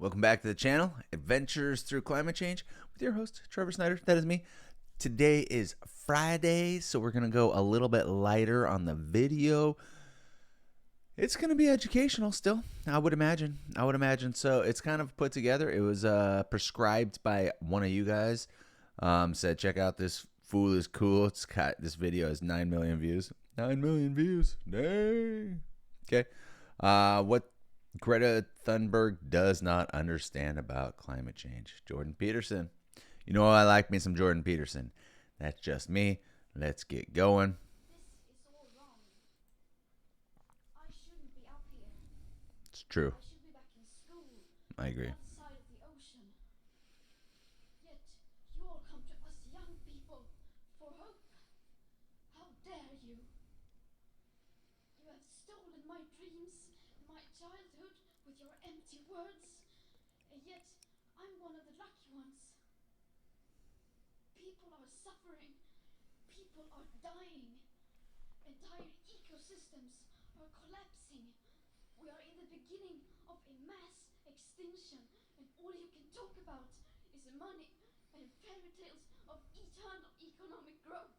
Welcome back to the channel, Adventures Through Climate Change, with your host, Trevor Snyder. That is me. Today is Friday, so we're going to go a little bit lighter on the video. It's going to be educational still, I would imagine. So it's kind of put together. It was prescribed by one of you guys. Said, check out this fool is cool. This video has 9 million views. 9 million views. Dang. Okay. What Greta Thunberg does not understand about climate change. Jordan Peterson. You know, I like me some Jordan Peterson. That's just me. Let's get going. This is all wrong. I shouldn't be up here. It's true. I should be back in school. I agree. On the other side of the ocean. Yet you all come to us young people for hope. How dare you? You have stolen my dreams, my childhood with your empty words. And yet I'm one of the lucky ones. People are suffering. People are dying. Entire ecosystems are collapsing. We are in the beginning of a mass extinction, and all you can talk about is money and fairy tales of eternal economic growth.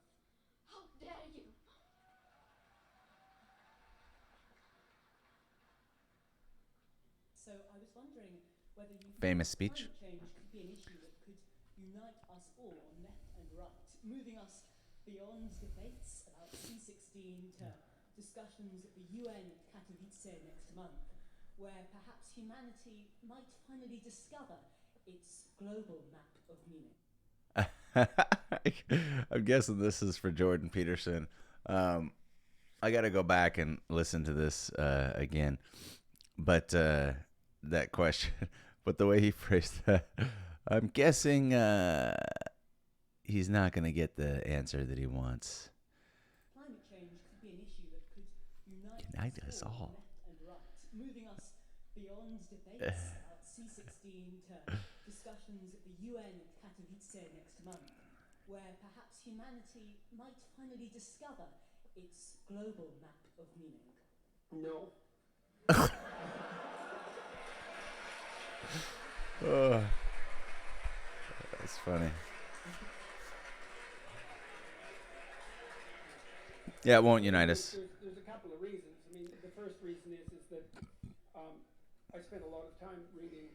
How dare you? So I was wondering whether you Famous think speech. climate change could be an issue that could unite us all, left and right, moving us beyond debates about C16 to discussions at the UN at Katowice next month, where perhaps humanity might finally discover its global map of meaning. I'm guessing this is for Jordan Peterson. I got to go back and listen to this again. But that question, but the way he phrased that, I'm guessing he's not going to get the answer that he wants. Climate change could be an issue that could Unite us all. left and right, moving us beyond debates about C16 to discussions at the UN at Katowice next month, where perhaps humanity might finally discover its global map of meaning. No. Oh, that's funny. Yeah, it won't unite us. There's a couple of reasons. I mean, the first reason is that I spent a lot of time reading.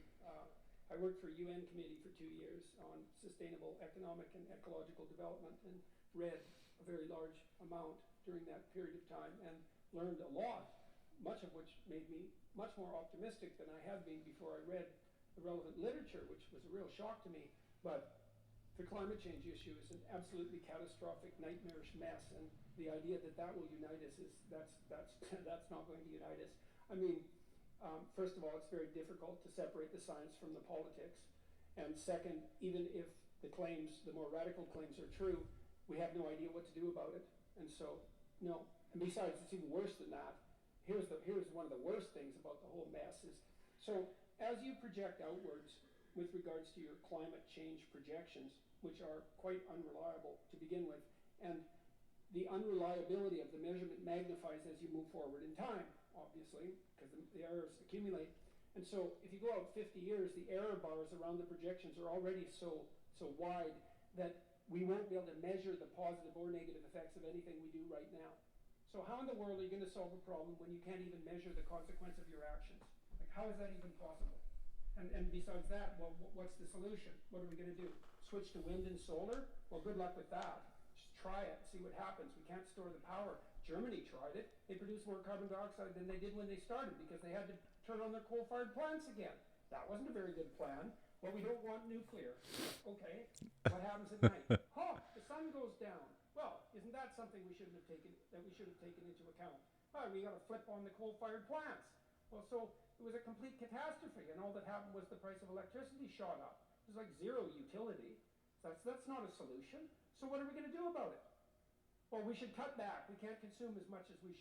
I worked for a UN committee for 2 years on sustainable economic and ecological development, and read a very large amount during that period of time, and learned a lot, much of which made me much more optimistic than I had been before I read the relevant literature, which was a real shock to me. But the climate change issue is an absolutely catastrophic, nightmarish mess, and the idea that that will unite us is that's not going to unite us. I mean, first of all, it's very difficult to separate the science from the politics, and second, even if the more radical claims are true, we have no idea what to do about it, and so no. And besides, it's even worse than that. Here's one of the worst things about the whole mess is, so as you project outwards with regards to your climate change projections, which are quite unreliable to begin with, and the unreliability of the measurement magnifies as you move forward in time, obviously, because the errors accumulate. And so if you go out 50 years, the error bars around the projections are already so wide that we won't be able to measure the positive or negative effects of anything we do right now. So how in the world are you going to solve a problem when you can't even measure the consequence of your actions? Like, how is that even possible? And besides that, well, what's the solution? What are we going to do? Switch to wind and solar? Well, good luck with that. Just try it, see what happens. We can't store the power. Germany tried it. They produced more carbon dioxide than they did when they started because they had to turn on their coal-fired plants again. That wasn't a very good plan. Well, we don't want nuclear. Okay, what happens at night? Oh, the sun goes down. Well, isn't that something we should have taken into account? Oh, we got to flip on the coal-fired plants. Well, so it was a complete catastrophe, and all that happened was the price of electricity shot up. It was like zero utility. That's not a solution. So what are we going to do about it? Well, we should cut back. We can't consume as much as we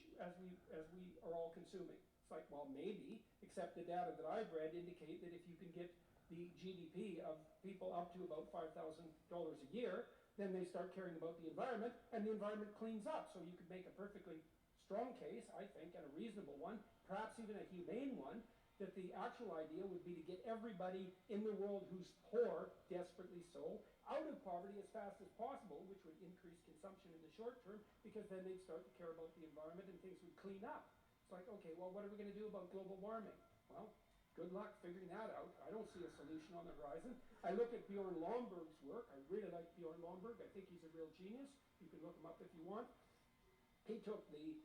are all consuming. It's like, well, maybe, except the data that I've read indicate that if you can get the GDP of people up to about $5,000 a year, then they start caring about the environment, and the environment cleans up. So you could make a perfectly strong case, I think, and a reasonable one, perhaps even a humane one, that the actual idea would be to get everybody in the world who's poor, desperately so, out of poverty as fast as possible, which would increase consumption in the short term, because then they'd start to care about the environment and things would clean up. It's like, okay, well, what are we going to do about global warming? Well, good luck figuring that out. I don't see a solution on the horizon. I look at Bjorn Lomborg's work. I really like Bjorn Lomborg. I think he's a real genius. You can look him up if you want. He took the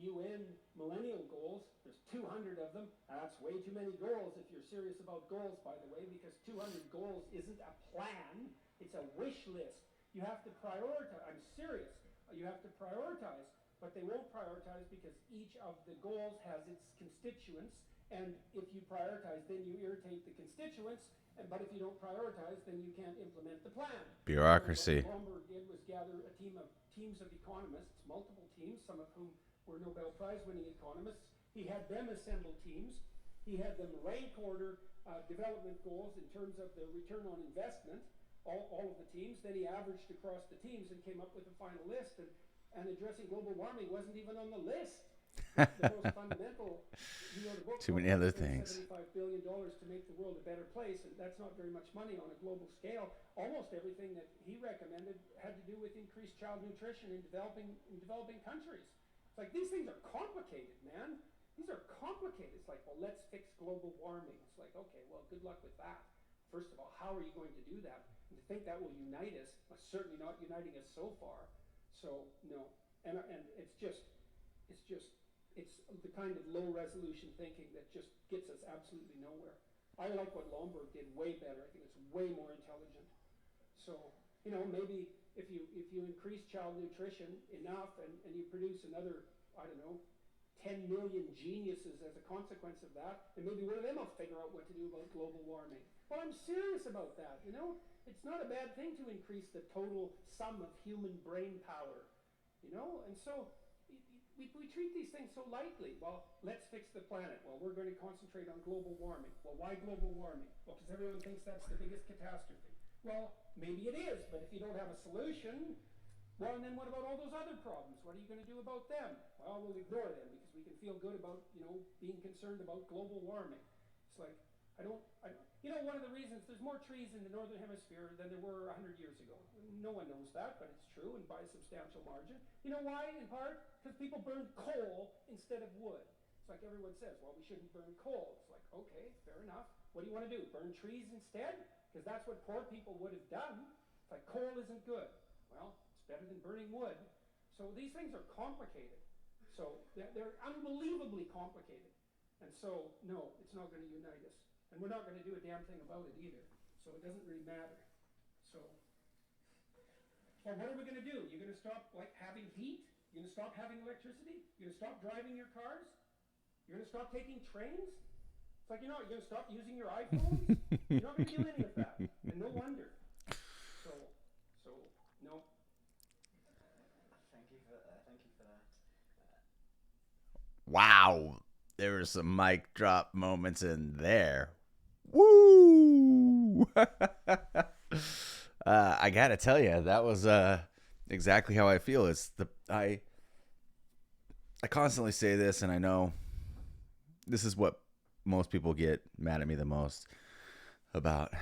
UN millennial goals. There's 200 of them. That's way too many goals if you're serious about goals, by the way, because 200 goals isn't a plan. It's a wish list. You have to prioritize. I'm serious. You have to prioritize, but they won't prioritize because each of the goals has its constituents, and if you prioritize, then you irritate the constituents, but if you don't prioritize, then you can't implement the plan. Bureaucracy. What Lomborg did was gather a teams of economists, multiple teams, some of whom were Nobel Prize-winning economists. He had them assemble teams. He had them rank order development goals in terms of the return on investment, all of the teams. Then he averaged across the teams and came up with a final list. And addressing global warming wasn't even on the list. The most fundamental, he wrote a book Too many other things. $75 billion to make the world a better place, and that's not very much money on a global scale. Almost everything that he recommended had to do with increased child nutrition in developing countries. It's like, these things are complicated, man. These are complicated. It's like, well, let's fix global warming. It's like, okay, well, good luck with that. First of all, how are you going to do that? And to think that will unite us, well, certainly not uniting us so far. So, no. And it's the kind of low resolution thinking that just gets us absolutely nowhere. I like what Lomborg did way better. I think it's way more intelligent. So, maybe if you increase child nutrition enough and you produce another, I don't know, 10 million geniuses as a consequence of that, and maybe one of them will figure out what to do about global warming. Well, I'm serious about that, It's not a bad thing to increase the total sum of human brain power, And so we treat these things so lightly. Well, let's fix the planet. Well, we're going to concentrate on global warming. Well, why global warming? Well, because everyone thinks that's the biggest catastrophe. Well, maybe it is, but if you don't have a solution, well, and then what about all those other problems? What are you going to do about them? Well, we'll ignore them because we can feel good about, being concerned about global warming. It's like, one of the reasons there's more trees in the northern hemisphere than there were 100 years ago. No one knows that, but it's true, and by a substantial margin. You know why, in part? Because people burn coal instead of wood. It's like everyone says, well, we shouldn't burn coal. It's like, okay, fair enough. What do you want to do? Burn trees instead? Because that's what poor people would have done. It's like, coal isn't good. Well, it's better than burning wood. So these things are complicated. So they're unbelievably complicated. And so, no, it's not going to unite us. And we're not going to do a damn thing about it either. So it doesn't really matter. So, well, what are we going to do? You're going to stop, having heat? You're going to stop having electricity? You're going to stop driving your cars? You're going to stop taking trains? It's like, you're going to stop using your iPhones? You're not going to do any of that. And no wonder. So, no. Thank you for that. Wow. There were some mic drop moments in there. Woo! I gotta tell you, that was exactly how I feel. I constantly say this, and I know this is what most people get mad at me the most about.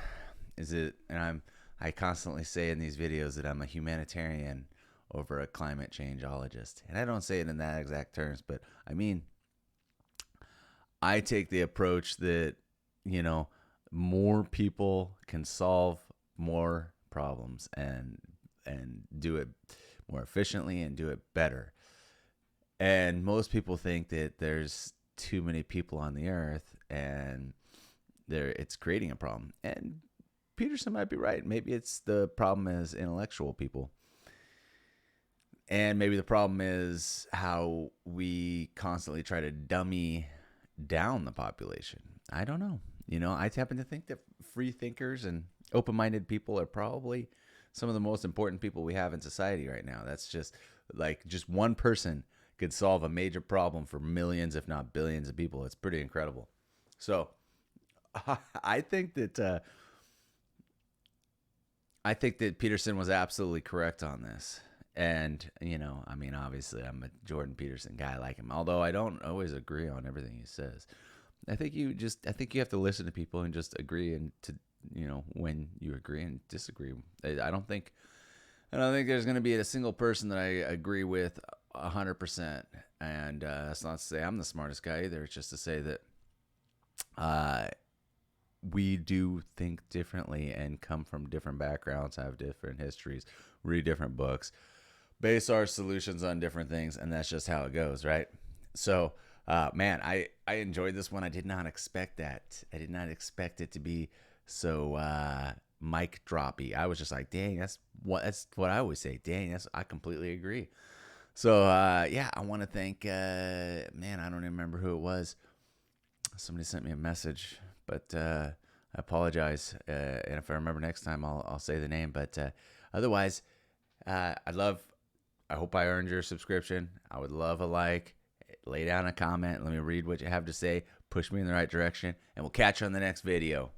I constantly say in these videos that I'm a humanitarian over a climate changeologist, and I don't say it in that exact terms, but I mean, I take the approach that, more people can solve more problems and do it more efficiently and do it better. And most people think that there's too many people on the earth and it's creating a problem. And Peterson might be right. Maybe it's the problem is intellectual people. And maybe the problem is how we constantly try to dummy down the population. I don't know. I happen to think that free thinkers and open-minded people are probably some of the most important people we have in society right now. That's just one person could solve a major problem for millions, if not billions of people. It's pretty incredible. So I think that Peterson was absolutely correct on this. And, obviously I'm a Jordan Peterson guy. I like him, although I don't always agree on everything he says. I think you have to listen to people and just agree, and to, when you agree and disagree. I don't think there's going to be a single person that I agree with 100%. And that's not to say I'm the smartest guy either. It's just to say that we do think differently and come from different backgrounds, have different histories, read different books, base our solutions on different things, and that's just how it goes, right? So, man, I enjoyed this one. I did not expect that. I did not expect it to be so mic droppy. I was just like, dang, that's what I always say. Dang, I completely agree. So, yeah, I want to thank, man, I don't even remember who it was. Somebody sent me a message, but I apologize. And if I remember next time, I'll say the name. But otherwise, I hope I earned your subscription. I would love a like. Lay down a comment. Let me read what you have to say. Push me in the right direction. And we'll catch you on the next video.